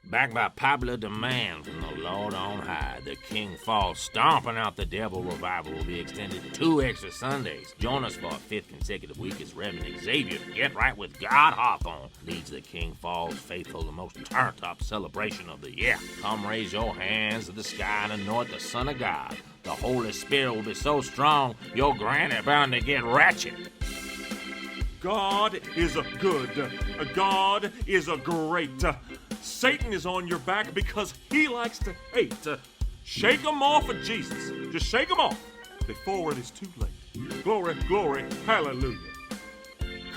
Backed by popular demand from the Lord on high, the King Falls Stomping Out the Devil revival will be extended 2 extra Sundays. Join us for a 5th consecutive week as Reverend Xavier, Get Right with God Hawthorne, leads the King Falls faithful the most turned-up celebration of the year. Come raise your hands to the sky and anoint the Son of God. The Holy Spirit will be so strong, your granny bound to get ratchet. God is a good. God is a great. Satan is on your back because he likes to hate. Shake him off of Jesus. Just shake him off before it is too late. Glory, glory, hallelujah.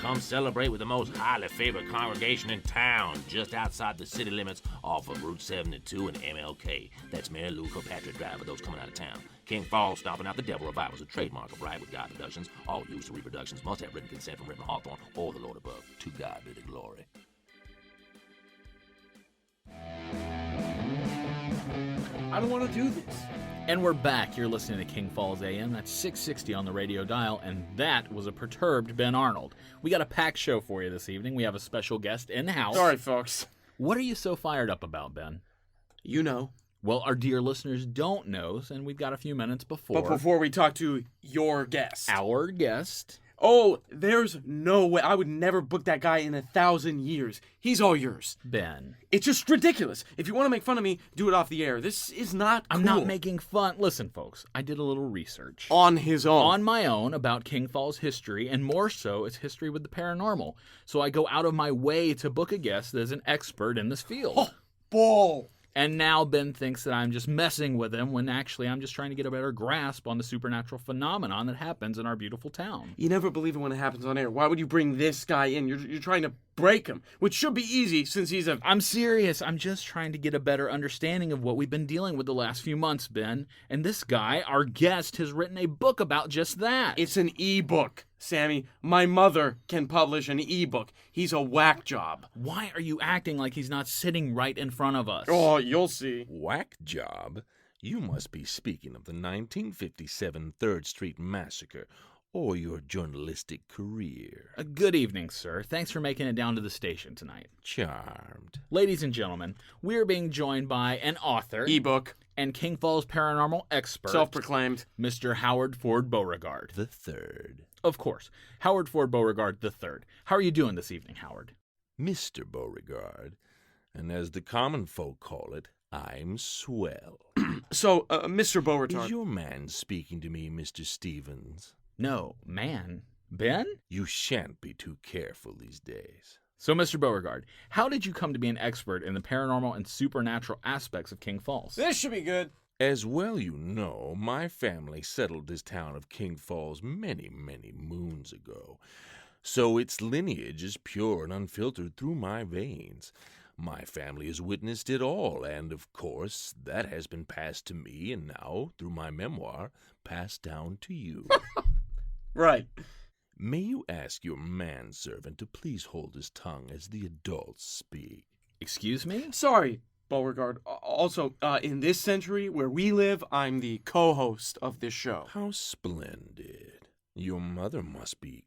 Come celebrate with the most highly favored congregation in town, just outside the city limits off of Route 72 and MLK. That's Mary Lou Kirkpatrick Drive for those coming out of town. King Falls Stomping Out the Devil revival is a trademark of Right with God Productions. All use and reproductions must have written consent from Reverend Hawthorne or the Lord above. To God be the glory. I don't want to do this. And we're back. You're listening to King Falls AM. That's 660 on the radio dial, and that was a perturbed Ben Arnold. We got a packed show for you this evening. We have a special guest in the house. Sorry, folks. What are you so fired up about, Ben? You know. Well, our dear listeners don't know, and we've got a few minutes before. But before we talk to your guest. Our guest. Oh, there's no way. I would never book that guy in 1,000 years. He's all yours. Ben. It's just ridiculous. If you want to make fun of me, do it off the air. This is not cool. I'm not making fun. Listen, folks, I did a little research. On his own. On my own about King Falls history, and more so, its history with the paranormal. So I go out of my way to book a guest that is an expert in this field. Oh, bull. And now Ben thinks that I'm just messing with him when actually I'm just trying to get a better grasp on the supernatural phenomenon that happens in our beautiful town. You never believe it when it happens on air. Why would you bring this guy in? You're trying to break him, which should be easy since he's a... I'm serious. I'm just trying to get a better understanding of what we've been dealing with the last few months, Ben. And this guy, our guest, has written a book about just that. It's an e-book, Sammy. My mother can publish an e-book. He's a whack job. Why are you acting like he's not sitting right in front of us? Oh, you'll see. Whack job? You must be speaking of the 1957 3rd Street Massacre, or your journalistic career. Good evening, sir. Thanks for making it down to the station tonight. Charmed. Ladies and gentlemen, we're being joined by an author, E-book, and King Falls paranormal expert, self-proclaimed, Mr. Howard Ford Beauregard. The third. Of course, Howard Ford Beauregard the third. How are you doing this evening, Howard? Mr. Beauregard, and as the common folk call it, I'm swell. So, Mr. Beauregard. Is your man speaking to me, Mr. Stevens? No, man. Ben? You shan't be too careful these days. So, Mr. Beauregard, how did you come to be an expert in the paranormal and supernatural aspects of King Falls? This should be good. As well you know, my family settled this town of King Falls many, many moons ago. So its lineage is pure and unfiltered through my veins. My family has witnessed it all, and of course, that has been passed to me, and now, through my memoir, passed down to you. Right. May you ask your manservant to please hold his tongue as the adults speak? Excuse me? Sorry, Beauregard. Also, in this century where we live, I'm the co-host of this show. How splendid. Your mother must be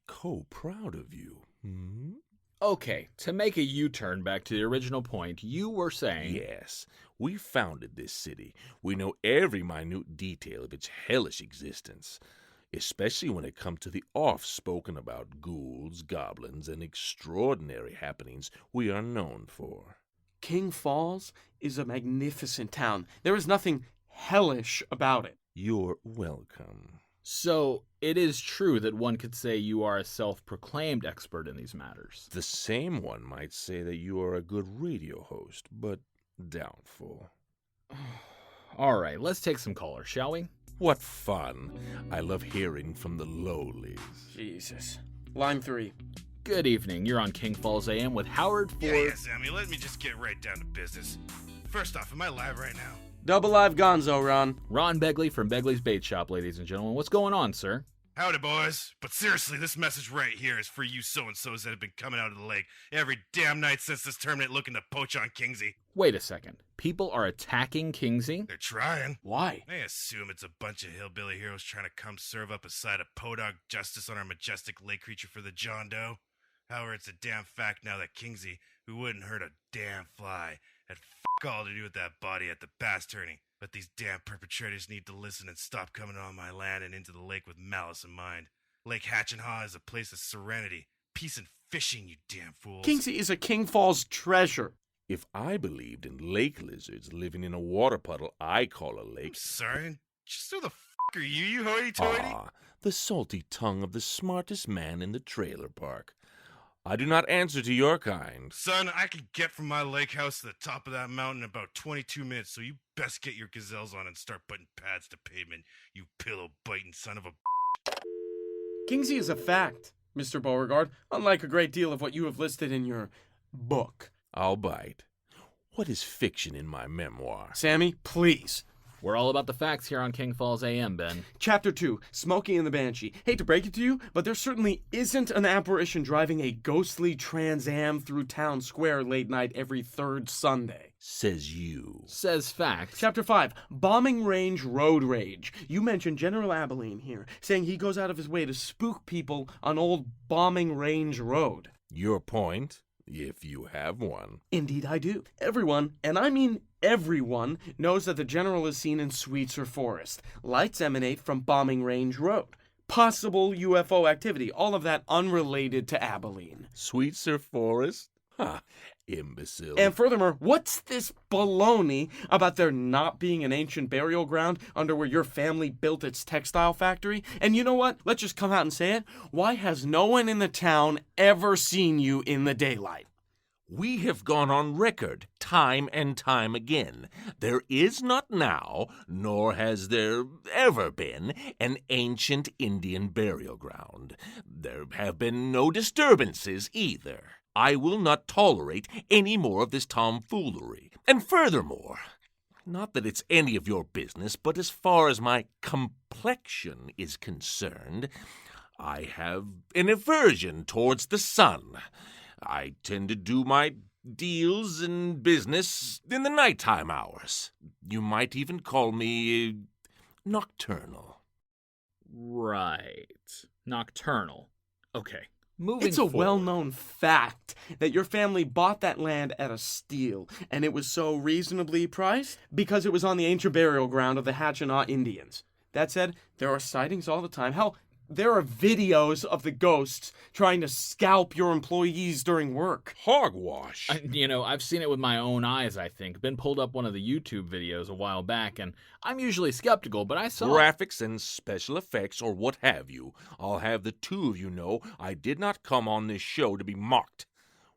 proud of you. Hmm? Okay, to make a U-turn back to the original point, you were saying... Yes, we founded this city. We know every minute detail of its hellish existence, especially when it comes to the oft-spoken about ghouls, goblins, and extraordinary happenings we are known for. King Falls is a magnificent town. There is nothing hellish about it. You're welcome. So, it is true that one could say you are a self-proclaimed expert in these matters. The same one might say that you are a good radio host, but doubtful. All right, let's take some callers, shall we? What fun. I love hearing from the lowlies. Jesus. Line 3. Good evening. You're on King Falls AM with Howard Ford. Yeah, Sammy, let me just get right down to business. First off, am I live right now? Double live gonzo, Ron. Ron Begley from Begley's Bait Shop, ladies and gentlemen. What's going on, sir? Howdy, boys. But seriously, this message right here is for you so-and-sos that have been coming out of the lake every damn night since this tournament looking to poach on Kingsey. Wait a second. People are attacking Kingsey? They're trying. Why? They assume it's a bunch of hillbilly heroes trying to come serve up a side of podog justice on our majestic lake creature for the John Doe. However, it's a damn fact now that Kingsey, who wouldn't hurt a damn fly, Had all to do with that body at the bass turning. But these damn perpetrators need to listen and stop coming on my land and into the lake with malice in mind. Lake Hatchinhaw is a place of serenity, peace, and fishing, you damn fools. Kingsey is a King Falls treasure. If I believed in lake lizards living in a water puddle I call a I'm lake... sorry, just who the are you hoity-toity? Ah, the salty tongue of the smartest man in the trailer park. I do not answer to your kind. Son, I can get from my lake house to the top of that mountain in about 22 minutes, so you best get your gazelles on and start putting pads to pavement, you pillow-biting son of a... Kingsey is a fact, Mr. Beauregard, unlike a great deal of what you have listed in your book. I'll bite. What is fiction in my memoir? Sammy, please. We're all about the facts here on King Falls AM, Ben. Chapter 2, Smokey and the Banshee. Hate to break it to you, but there certainly isn't an apparition driving a ghostly Trans Am through town square late night every third Sunday. Says you. Says facts. Chapter 5, Bombing Range Road Rage. You mentioned General Abilene here, saying he goes out of his way to spook people on old Bombing Range Road. Your point, if you have one. Indeed I do. Everyone, and I mean everyone, knows that the General is seen in Sweetser Forest. Lights emanate from Bombing Range Road. Possible UFO activity, all of that unrelated to Abilene. Sweetser Forest? Ha, imbecile. And furthermore, what's this baloney about there not being an ancient burial ground under where your family built its textile factory? And you know what? Let's just come out and say it. Why has no one in the town ever seen you in the daylight? We have gone on record time and time again. There is not now, nor has there ever been, an ancient Indian burial ground. There have been no disturbances either. I will not tolerate any more of this tomfoolery. And furthermore, not that it's any of your business, but as far as my complexion is concerned, I have an aversion towards the sun. I tend to do my deals and business in the nighttime hours. You might even call me nocturnal. Right. Nocturnal. Okay. Moving It's a forward. well-known fact that your family bought that land at a steal, and it was so reasonably priced because it was on the ancient burial ground of the Hatchinhaw Indians. That said, there are sightings all the time. Hell, there are videos of the ghosts trying to scalp your employees during work. Hogwash. I've seen it with my own eyes, I think. Ben pulled up one of the YouTube videos a while back, and I'm usually skeptical, but I saw Graphics and special effects or what have you. I'll have the two of you know I did not come on this show to be mocked.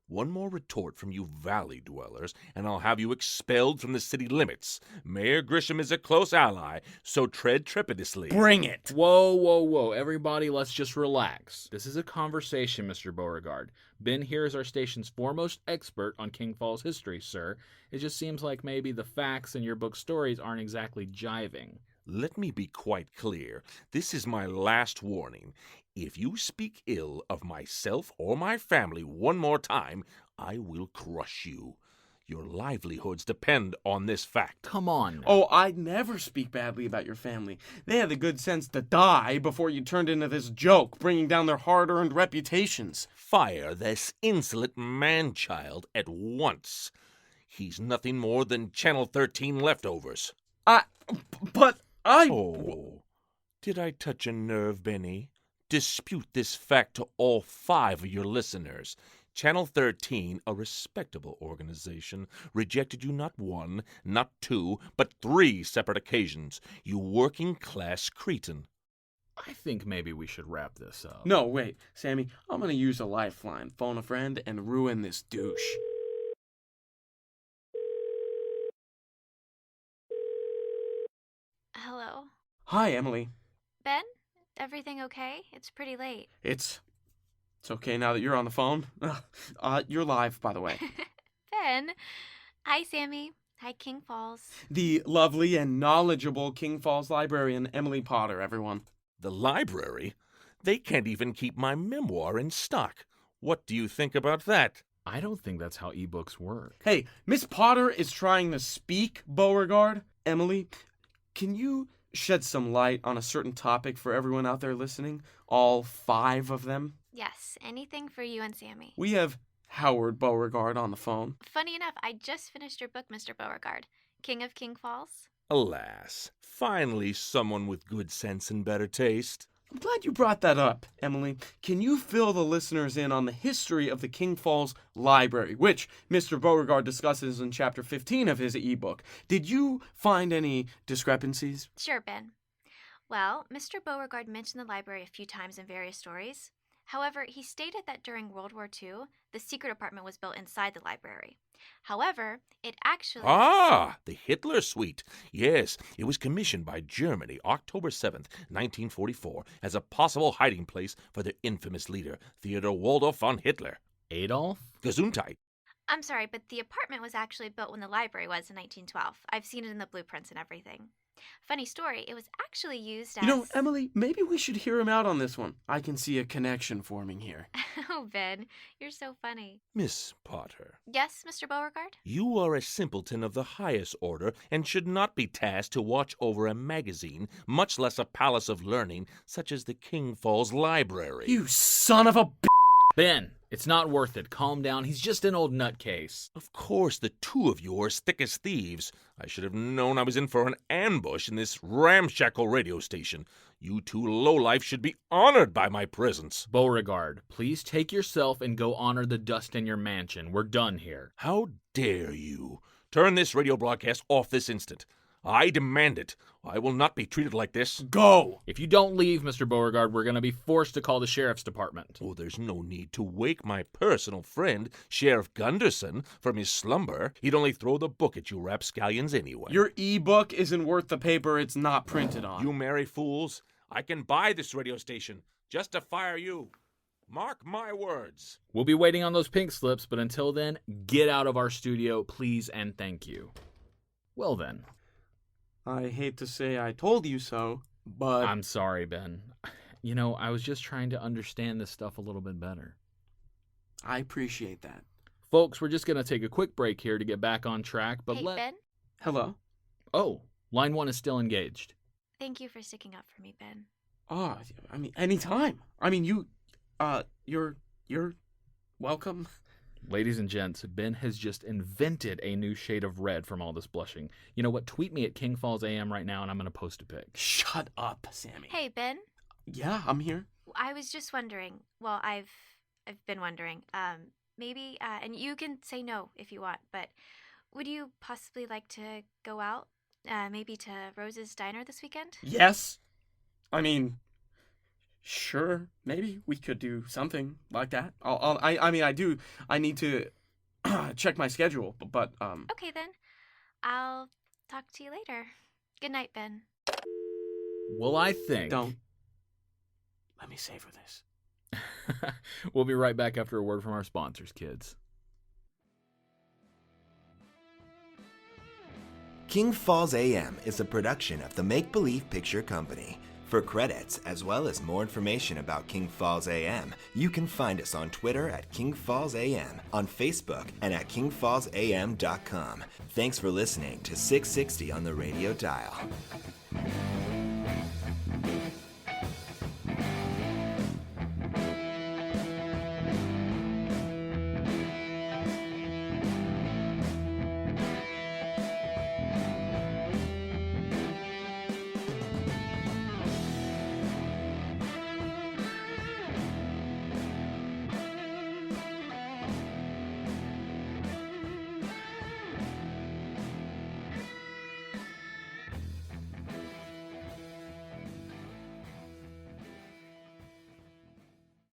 One more retort from you valley dwellers, and I'll have you expelled from the city limits. Mayor Grisham is a close ally, so tread trepidously. Bring it! Whoa. Everybody, let's just relax. This is a conversation, Mr. Beauregard. Ben here is our station's foremost expert on King Falls history, sir. It just seems like maybe the facts in your book stories aren't exactly jiving. Let me be quite clear. This is my last warning. If you speak ill of myself or my family one more time, I will crush you. Your livelihoods depend on this fact. Come on. Oh, I'd never speak badly about your family. They had the good sense to die before you turned into this joke, bringing down their hard-earned reputations. Fire this insolent man-child at once. He's nothing more than Channel 13 leftovers. Oh, did I touch a nerve, Benny? Dispute this fact to all 5 of your listeners. Channel 13, a respectable organization, rejected you not 1, not 2, but 3 separate occasions. You working-class cretin. I think maybe we should wrap this up. No, wait, Sammy, I'm gonna use a lifeline, phone a friend, and ruin this douche. Hello? Hi, Emily. Ben? Everything okay? It's pretty late. It's okay now that you're on the phone. You're live, by the way. Ben? Hi, Sammy. Hi, King Falls. The lovely and knowledgeable King Falls librarian, Emily Potter, everyone. The library? They can't even keep my memoir in stock. What do you think about that? I don't think that's how ebooks work. Hey, Miss Potter is trying to speak, Beauregard. Emily, can you shed some light on a certain topic for everyone out there listening? All 5 of them? Yes, anything for you and Sammy. We have Howard Beauregard on the phone. Funny enough, I just finished your book, Mr. Beauregard. King of King Falls. Alas, finally someone with good sense and better taste. I'm glad you brought that up, Emily. Can you fill the listeners in on the history of the King Falls Library, which Mr. Beauregard discusses in Chapter 15 of his ebook? Did you find any discrepancies? Sure, Ben. Well, Mr. Beauregard mentioned the library a few times in various stories. However, he stated that during World War II, the secret apartment was built inside the library. However, it actually... Ah, the Hitler Suite. Yes, it was commissioned by Germany October 7th, 1944, as a possible hiding place for their infamous leader, Theodor Waldorf von Hitler. Adolf? Gesundheit. I'm sorry, but the apartment was actually built when the library was in 1912. I've seen it in the blueprints and everything. Funny story, it was actually used as... You know, Emily, maybe we should hear him out on this one. I can see a connection forming here. Oh, Ben, you're so funny. Miss Potter, Yes, Mr. Beauregard? you are a simpleton of the highest order and should not be tasked to watch over a magazine, much less a palace of learning such as the King Falls Library. You son of a b****. Ben, it's not worth it. Calm down. He's just an old nutcase. Of course, the two of you are as thick as thieves. I should have known I was in for an ambush in this ramshackle radio station. You two lowlifes should be honored by my presence. Beauregard, please take yourself and go honor the dust in your mansion. We're done here. How dare you? Turn this radio broadcast off this instant. I demand it. I will not be treated like this. Go! If you don't leave, Mr. Beauregard, we're going to be forced to call the sheriff's department. Oh, there's no need to wake my personal friend, Sheriff Gunderson, from his slumber. He'd only throw the book at you rapscallions anyway. Your ebook isn't worth the paper it's not printed on. You merry fools. I can buy this radio station just to fire you. Mark my words. We'll be waiting on those pink slips, but until then, get out of our studio, please and thank you. Well then. I hate to say I told you so, but... I'm sorry, Ben. You know, I was just trying to understand this stuff a little bit better. I appreciate that. Folks, we're just going to take a quick break here to get back on track, but Hey, Ben, Hello? Oh, line 1 is still engaged. thank you for sticking up for me, Ben. Oh, I mean, anytime. I mean, you're welcome. Ladies and gents, Ben has just invented a new shade of red from all this blushing. You know what? Tweet me at King Falls AM right now, and I'm going to post a pic. Shut up, Sammy. Hey, Ben, Yeah, I'm here. I was just wondering. Well, I've been wondering. Maybe, and you can say no if you want, but would you possibly like to go out? Maybe to Rose's Diner this weekend? Yes. I mean, sure. Maybe we could do something like that. I need to check my schedule, but Okay, then. I'll talk to you later. Good night, Ben. Well, I think... don't. Let me savor this. We'll be right back after a word from our sponsors, kids. King Falls AM is a production of the Make Believe Picture Company. For credits, as well as more information about King Falls AM, you can find us on Twitter at King Falls AM, on Facebook, and at kingfallsam.com. Thanks for listening to 660 on the radio dial.